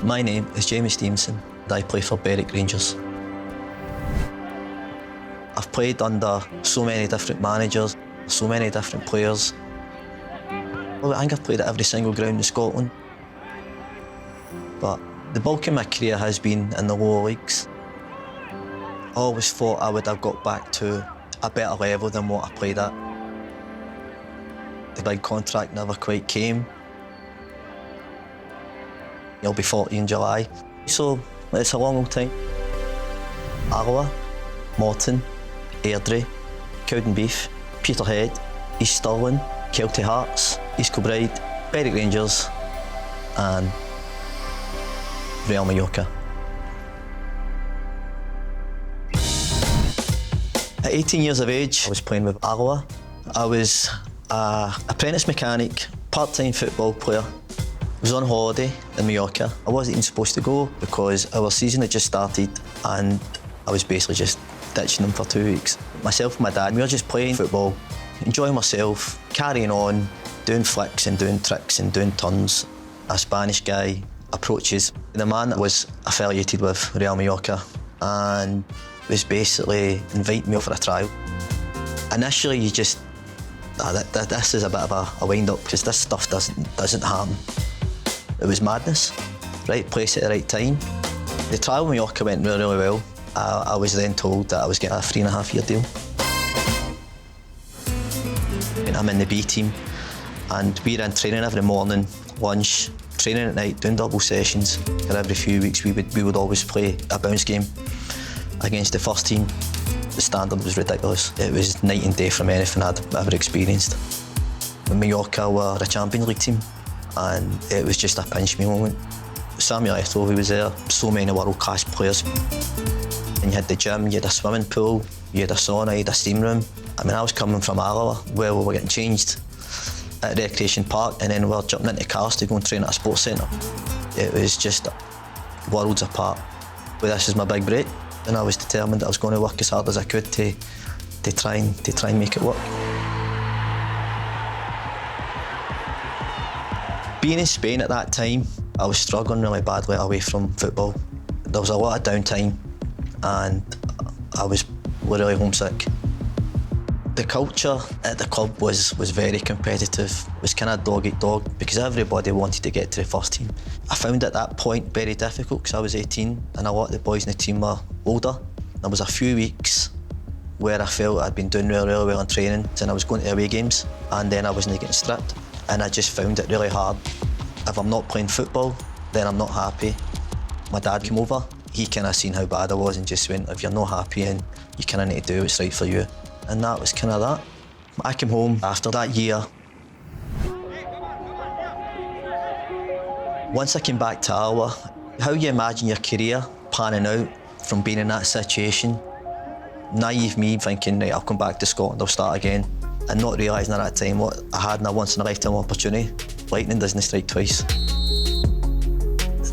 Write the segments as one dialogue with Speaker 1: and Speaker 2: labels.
Speaker 1: My name is Stevenson and I play for Berwick Rangers. I've played under so many different managers, so many different players. Well, I think I've played at every single ground in Scotland. But the bulk of my career has been in the lower leagues. I always thought I would have got back to a better level than what I played at. The big contract never quite came. I'll be 40 in July. So it's a long old time. Arloa, Morton, Airdrie, Cowdenbeath, Peterhead, East Stirling, Kelty Hearts, East Kilbride, Berwick Rangers and Real Mallorca. At 18 years of age, I was playing with Arloa. I was an apprentice mechanic, part-time football player. I was on holiday in Mallorca. I wasn't even supposed to go because our season had just started and I was basically just ditching them for 2 weeks. Myself and my dad, we were just playing football, enjoying myself, carrying on, doing flicks and doing tricks and doing turns. A Spanish guy approaches. The man was affiliated with Real Mallorca and was basically inviting me for a trial. Initially, you just, this is a bit of a wind-up because this stuff doesn't happen. It was madness, right place at the right time. The trial in Mallorca went really, really well. I was then told that I was getting a 3.5-year deal. And I'm in the B team and we're in training every morning, lunch, training at night, doing double sessions. And every few weeks we would always play a bounce game against the first team. The standard was ridiculous. It was night and day from anything I'd ever experienced. When Mallorca were a Champions League team and it was just a pinch me moment. Samuel Eto'o was there, so many world-class players. And you had the gym, you had a swimming pool, you had a sauna, you had a steam room. I mean, I was coming from Arloa where we were getting changed at a recreation park and then we were jumping into cars to go and train at a sports centre. It was just worlds apart. But this was my big break and I was determined that I was going to work as hard as I could to try and make it work. Being in Spain at that time, I was struggling really badly away from football. There was a lot of downtime and I was really homesick. The culture at the club was very competitive. It was kind of dog eat dog because everybody wanted to get to the first team. I found at that point very difficult because I was 18 and a lot of the boys in the team were older. There was a few weeks where I felt I'd been doing really, really well in training and I was going to away games and then I wasn't getting stripped. And I just found it really hard. If I'm not playing football, then I'm not happy. My dad came over, he kind of seen how bad I was and just went, if you're not happy and you kind of need to do what's right for you. And that was kind of that. I came home after that year. Once I came back to Arloa, how you imagine your career panning out from being in that situation, naive me thinking, right, I'll come back to Scotland, I'll start again. And not realising at that time what I had in a once-in-a-lifetime opportunity. Lightning doesn't strike twice.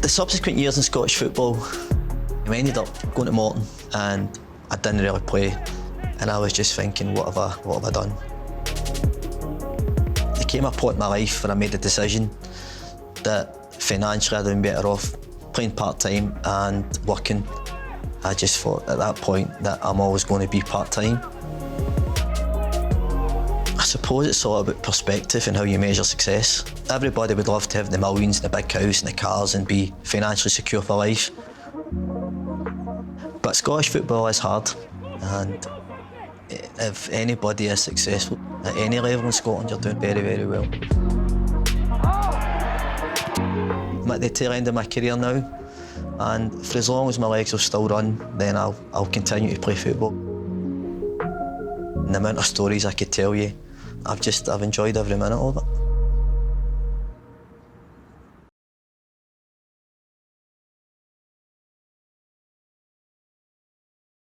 Speaker 1: The subsequent years in Scottish football, I ended up going to Morton and I didn't really play. And I was just thinking, what have I done? There came a point in my life where I made the decision that financially I'd been better off playing part-time and working. I just thought at that point that I'm always going to be part-time. I suppose it's all about perspective and how you measure success. Everybody would love to have the millions, the big house and the cars and be financially secure for life. But Scottish football is hard and if anybody is successful at any level in Scotland, you're doing very, very well. I'm at the tail end of my career now and for as long as my legs will still run, then I'll continue to play football. And the amount of stories I could tell you, I've enjoyed every minute of it.